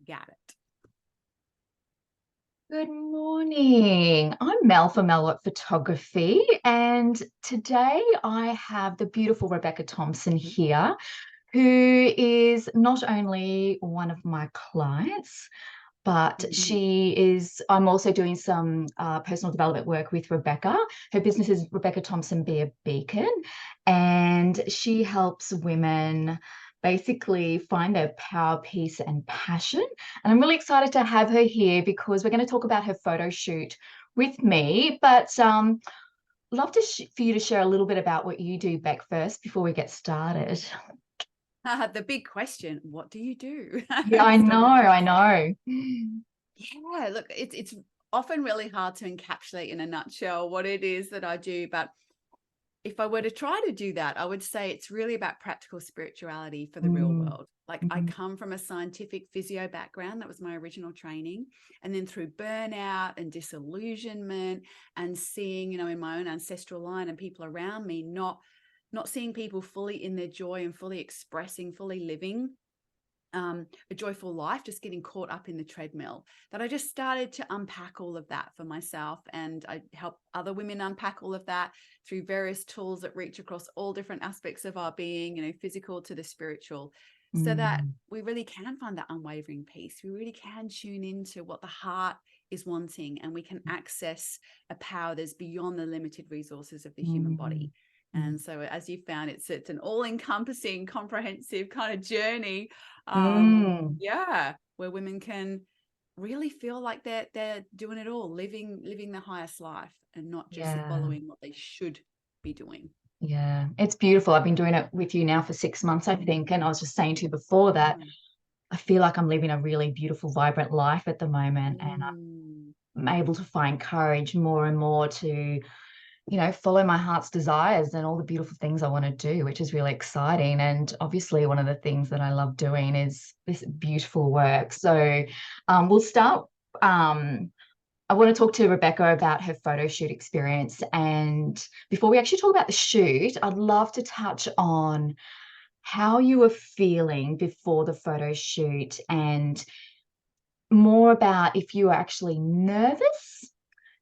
Got it. Good morning. I'm Mel from Mel at Photography, and today I have the beautiful Rebecca Thompson here, who is not only one of my clients, but Mhm. I'm also doing some personal development work with Rebecca. Her business is Rebecca Thompson Be a Beacon, and she helps women basically find their power, peace, and passion. And I'm really excited to have her here because we're going to talk about her photo shoot with me. But love for you to share a little bit about what you do, Beck, first before we get started. The big question, what do you do? Yeah, I So, know, I know. yeah, look, it's often really hard to encapsulate in a nutshell what it is that I do. But if I were to try to do that, I would say it's really about practical spirituality for the real Mm, world. Like, I mhm, come from a scientific physio background. That was my original training. And then through burnout and disillusionment and seeing, in my own ancestral line and people around me, not seeing people fully in their joy and fully expressing, fully living a joyful life, just getting caught up in the treadmill, that I just started to unpack all of that for myself. And I help other women unpack all of that through various tools that reach across all different aspects of our being, physical to the spiritual, so that mm, we really can find that unwavering peace. We really can tune into what the heart is wanting, and we can access a power that's beyond the limited resources of the human mm, body. And so, as you found, it's an all-encompassing, comprehensive kind of journey, mm. yeah, where women can really feel like they're doing it all, living the highest life, and not just Yeah, following what they should be doing. yeah. It's beautiful. I've been doing it with you now for 6 months, I think. And I was just saying to you before that Mm. I feel like I'm living a really beautiful, vibrant life at the moment. And Mm. I'm able to find courage more and more to, follow my heart's desires and all the beautiful things I want to do, which is really exciting. And obviously, one of the things that I love doing is this beautiful work. So we'll start. Um, I want to talk to Rebecca about her photo shoot experience. And before we actually talk about the shoot, I'd love to touch on how you were feeling before the photo shoot and more about if you were actually nervous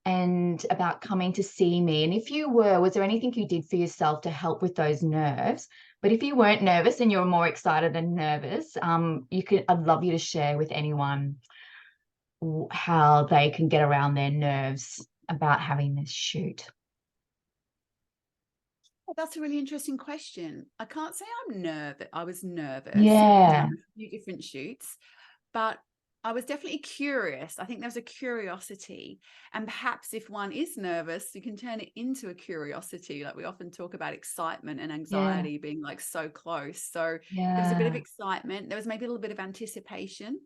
and about coming to see me. And if you were, was there anything you did for yourself to help with those nerves? But if you weren't nervous and you're more excited than nervous, I'd love you to share with anyone how they can get around their nerves about having this shoot. Well, that's a really interesting question. I can't say I'm nervous. I was nervous. I've done Yeah. a few different shoots, but I was definitely curious. I think there's a curiosity. And perhaps if one is nervous, you can turn it into a curiosity. Like, we often talk about excitement and Yeah. anxiety being like so close. So there was a bit of Yeah. excitement. There was maybe a little bit of anticipation,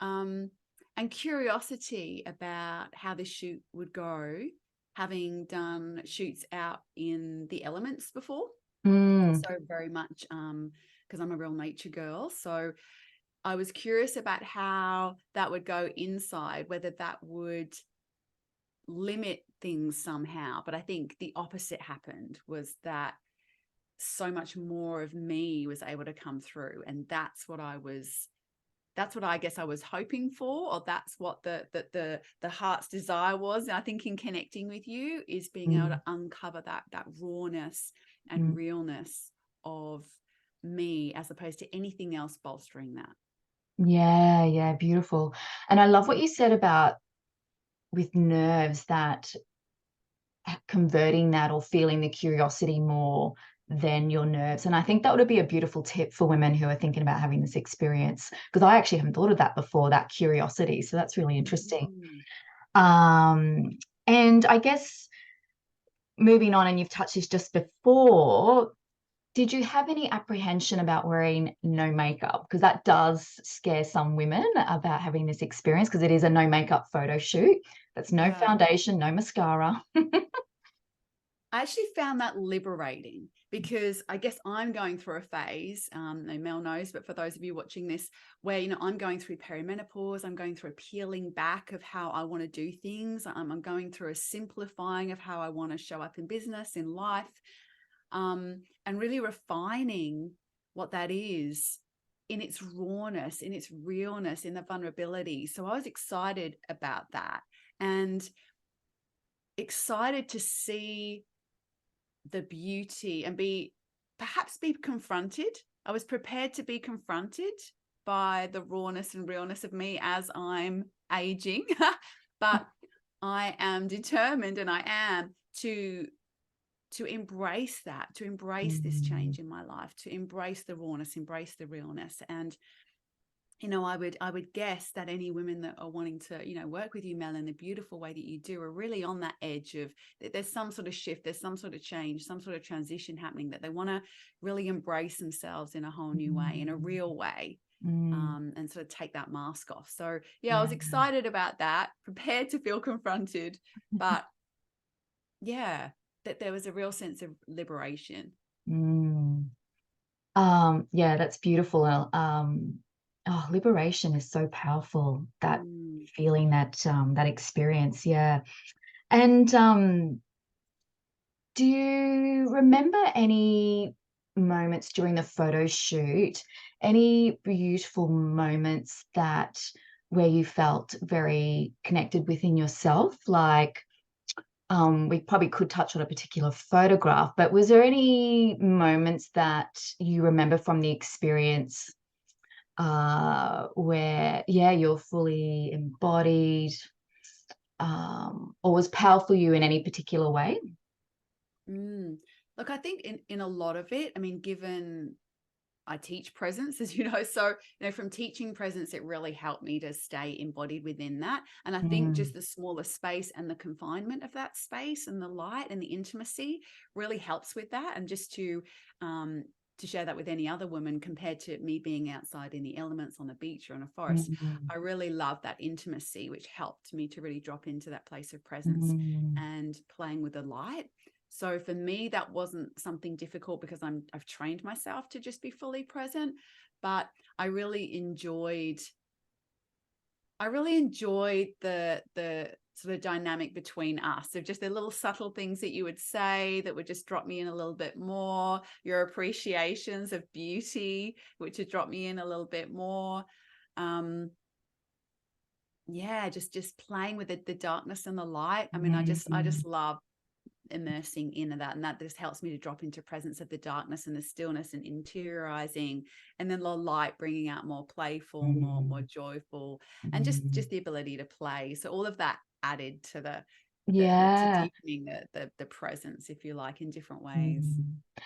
um, and curiosity about how this shoot would go, having done shoots out in the elements before. Mm, So very much because I'm a real nature girl. So I was curious about how that would go inside, whether that would limit things somehow. But I think the opposite happened, was that so much more of me was able to come through. And that's what I guess I was hoping for, or that's what the heart's desire was. And I think in connecting with you is being able mm, to uncover that rawness and mm. realness of me, as opposed to anything else bolstering that. Yeah, yeah, beautiful. And I love what you said about with nerves that converting that or feeling the curiosity more than your nerves. And I think that would be a beautiful tip for women who are thinking about having this experience, because I actually haven't thought of that before, that curiosity. So that's really interesting. Mm. Um, and I guess moving on, and you've touched this just before, did you have any apprehension about wearing no makeup? Because that does scare some women about having this experience, because it is a no makeup photo shoot. That's no Yeah. foundation, no mascara. I actually found that liberating, because I guess I'm going through a phase, no Mel knows, but for those of you watching this, where, I'm going through perimenopause, I'm going through a peeling back of how I want to do things. I'm going through a simplifying of how I want to show up in business, in life, and really refining what that is in its rawness, in its realness, in the vulnerability. So I was excited about that, and excited to see the beauty and perhaps be confronted. I was prepared to be confronted by the rawness and realness of me as I'm aging, but I am determined, and I am to embrace that, to embrace this change in my life, to embrace the rawness, embrace the realness. And I would guess that any women that are wanting to, work with you, Mel, in the beautiful way that you do, are really on that edge of, there's some sort of shift, there's some sort of change, some sort of transition happening, that they want to really embrace themselves in a whole new way, in a real way, and sort of take that mask off. So yeah, I was excited about that, prepared to feel confronted, but yeah, that there was a real sense of liberation. Yeah, that's beautiful. Liberation is so powerful, that feeling, that experience. Yeah. And do you remember any moments during the photo shoot, any beautiful moments where you felt very connected within yourself? Like, we probably could touch on a particular photograph, but was there any moments that you remember from the experience where, you're fully embodied, or was powerful for you in any particular way? Look, I think in a lot of it, I mean, given I teach presence, as you know, so from teaching presence, it really helped me to stay embodied within that. And I think just the smaller space and the confinement of that space and the light and the intimacy really helps with that. And just to share that with any other woman, compared to me being outside in the elements on the beach or in a forest, I really love that intimacy, which helped me to really drop into that place of presence and playing with the light. So for me, that wasn't something difficult, because I've trained myself to just be fully present. But I really enjoyed the sort of dynamic between us, of just the little subtle things that you would say that would just drop me in a little bit more, your appreciations of beauty, which would drop me in a little bit more. Just playing with the darkness and the light. I mean, I just love immersing into that, and that just helps me to drop into presence of the darkness and the stillness and interiorizing, and then the light bringing out more playful, more joyful, and just the ability to play. So all of that added to to deepening the presence, if you like, in different ways.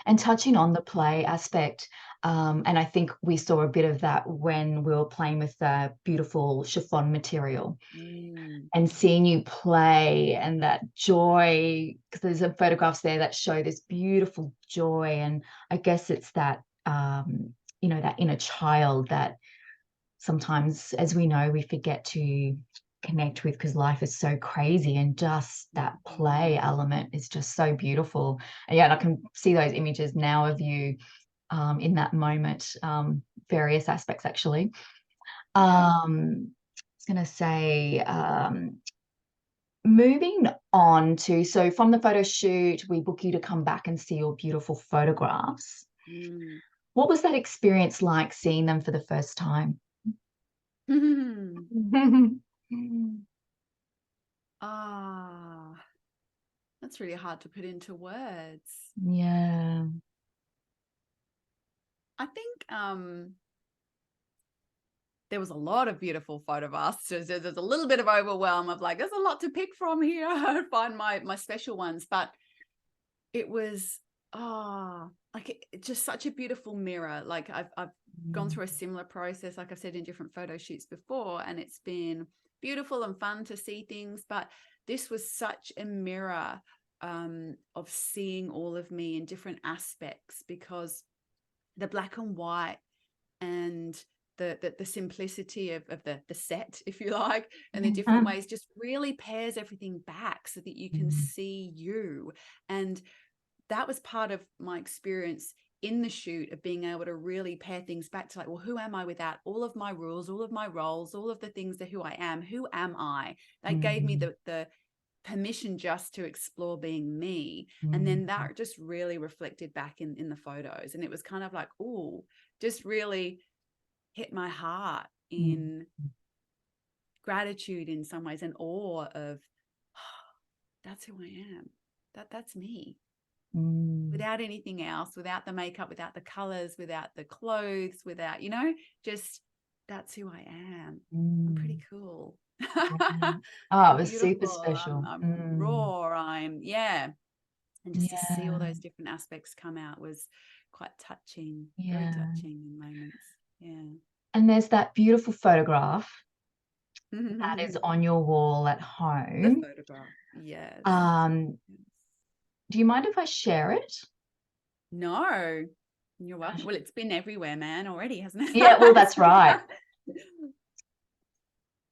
And touching on the play aspect, and I think we saw a bit of that when we were playing with the beautiful chiffon material, and seeing you play, and that joy, because there's some photographs there that show this beautiful joy. And I guess it's that, that inner child that sometimes, as we know, we forget to connect with, because life is so crazy, and just that play element is just so beautiful. And I can see those images now of you in that moment, various aspects actually. I was going to say, moving on to, so from the photo shoot, we book you to come back and see your beautiful photographs. What was that experience like, seeing them for the first time? That's really hard to put into words. Yeah. I think there was a lot of beautiful photographs. There's a little bit of overwhelm of like, there's a lot to pick from here. I find my special ones, but it was just such a beautiful mirror. Like I've gone through a similar process, like I've said, in different photo shoots before, and it's been beautiful and fun to see things, but this was such a mirror of seeing all of me in different aspects, because the black and white and the simplicity of the set, if you like, and the different ways just really pairs everything back so that you can see you. And that was part of my experience in the shoot, of being able to really pair things back to like, well, who am I without all of my rules, all of my roles, all of the things that who I am? Who am I? That gave me the permission just to explore being me. And then that just really reflected back in the photos. And it was kind of like, oh, just really hit my heart Mm. in gratitude in some ways and awe of, oh, that's who I am. That's me. Without anything else, without the makeup, without the colors, without the clothes, without, just that's who I am. I'm pretty cool. Oh, I'm it was super beautiful. special. I'm raw. And just to see all Yeah. those different aspects come out was quite touching, very Yeah. touching in moments. Yeah. And there's that beautiful photograph that is on your wall at The home. photograph. Yes. Do you mind if I share it? No, you're welcome. Well, it's been everywhere, man, already, hasn't it? Yeah, well, that's right.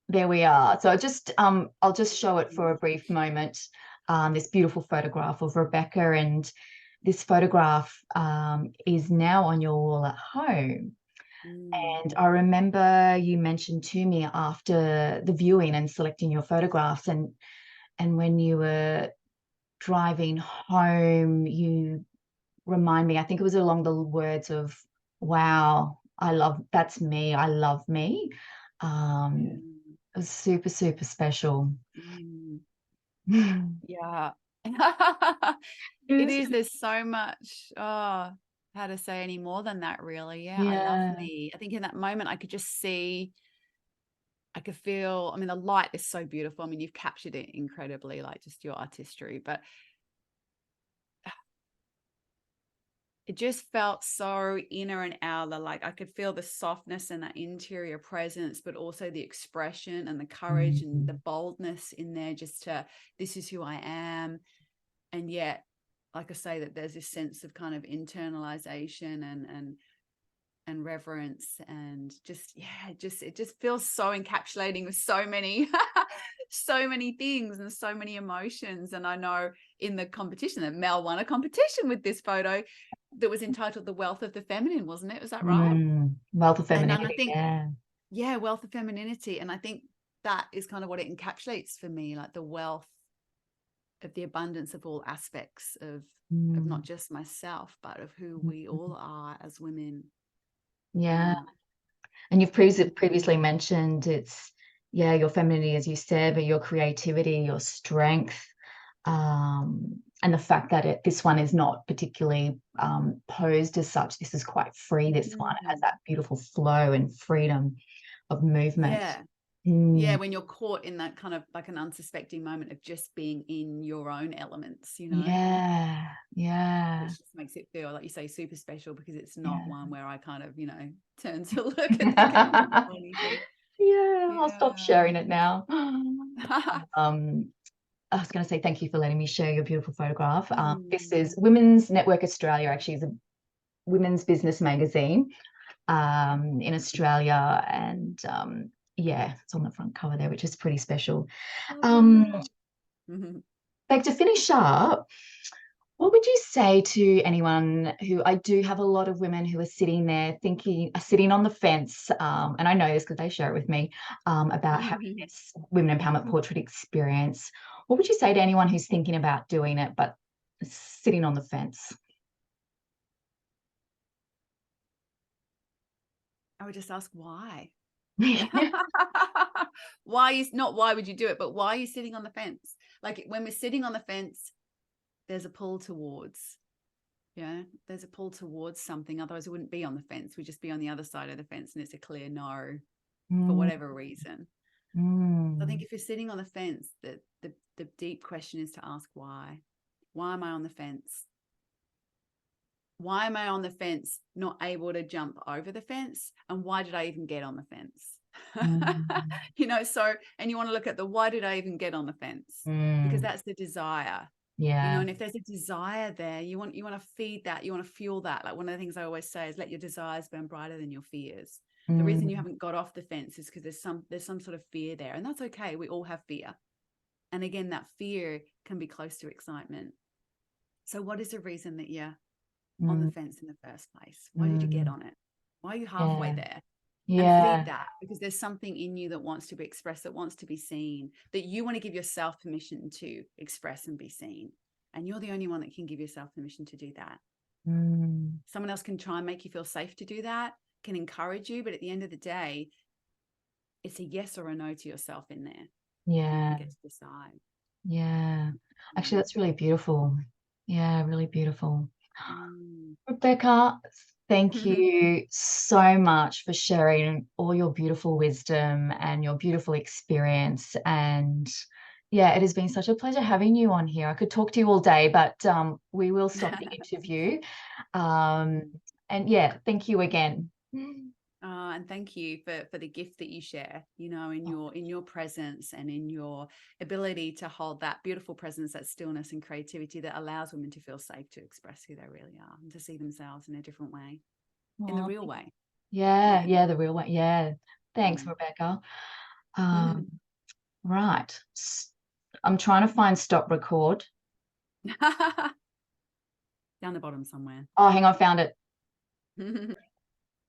There we are. So I'll just show it for a brief moment. This beautiful photograph of Rebecca, and this photograph is now on your wall at home. And I remember you mentioned to me after the viewing and selecting your photographs, and when you were driving home, you remind me, I think it was along the words of, wow, that's me. I love me. It was super, super special. Yeah. It is. There's so much, how to say any more than that, really. Yeah, I love me. I think in that moment I could just see, I could feel, I mean, the light is so beautiful. I mean, you've captured it incredibly, like just your artistry, but it just felt so inner and outer. Like I could feel the softness and that interior presence, but also the expression and the courage and the boldness in there, just to, this is who I am. And yet, like I say, that there's this sense of kind of internalization and reverence, and just, yeah, it just feels so encapsulating with so many so many things and so many emotions. And I know in the competition that Mel won a competition with this photo that was entitled The Wealth of the Feminine, wasn't it? Was that right? Wealth of Femininity. And I think, yeah, Wealth of Femininity. And I think that is kind of what it encapsulates for me, like the wealth of the abundance of all aspects of not just myself, but of who we all are as women. Yeah. And you've previously mentioned your femininity, as you said, but your creativity, your strength, and the fact that this one is not particularly posed as such. This is quite free. This one has that beautiful flow and freedom of movement. Yeah, when you're caught in that kind of like an unsuspecting moment of just being in your own elements, Yeah. Which just makes it feel, like you say, super special, because it's not one where I kind of, turn to look at the camera or anything. Yeah, I'll stop sharing it now. I was going to say thank you for letting me share your beautiful photograph. This is Women's Network Australia, actually, is a women's business magazine in Australia, and it's on the front cover there, which is pretty special. Like, to finish up, what would you say to anyone who, I do have a lot of women who are sitting there sitting on the fence, and I know this because they share it with me, about having this women empowerment portrait experience. What would you say to anyone who's thinking about doing it but sitting on the fence? I would just ask why. Why would you do it, but why are you sitting on the fence? Like, when we're sitting on the fence, there's a pull towards, there's a pull towards something. Otherwise, we wouldn't be on the fence. We'd just be on the other side of the fence, and it's a clear no for whatever reason. I think if you're sitting on the fence, the deep question is to ask why. Why am I on the fence? Why am I on the fence, not able to jump over the fence? And why did I even get on the fence? And you want to look at the why did I even get on the fence? Because that's the desire. And if there's a desire there, you want to feed that, you want to fuel that. Like, one of the things I always say is, let your desires burn brighter than your fears. The reason you haven't got off the fence is because there's some sort of fear there, and that's okay. We all have fear. And again, that fear can be close to excitement. So what is the reason that you're on the fence in the first place? Why did you get on it? Why are you halfway there? And feed that, because there's something in you that wants to be expressed, that wants to be seen, that you want to give yourself permission to express and be seen. And you're the only one that can give yourself permission to do that. Someone else can try and make you feel safe to do that, can encourage you, but at the end of the day, it's a yes or a no to yourself in there. Yeah. You get to decide. Yeah. Actually, that's really beautiful. Yeah, really beautiful. Rebecca, thank you so much for sharing all your beautiful wisdom and your beautiful experience. And yeah, it has been such a pleasure having you on here. I could talk to you all day, but we will stop the interview. And yeah, thank you again. And thank you for the gift that you share, you know, in your presence and in your ability to hold that beautiful presence, that stillness and creativity that allows women to feel safe to express who they really are and to see themselves in a different way, in the real way. Yeah, the real way. Yeah. Thanks, Rebecca. Right. I'm trying to find stop record. Down the bottom somewhere. Oh, hang on, found it.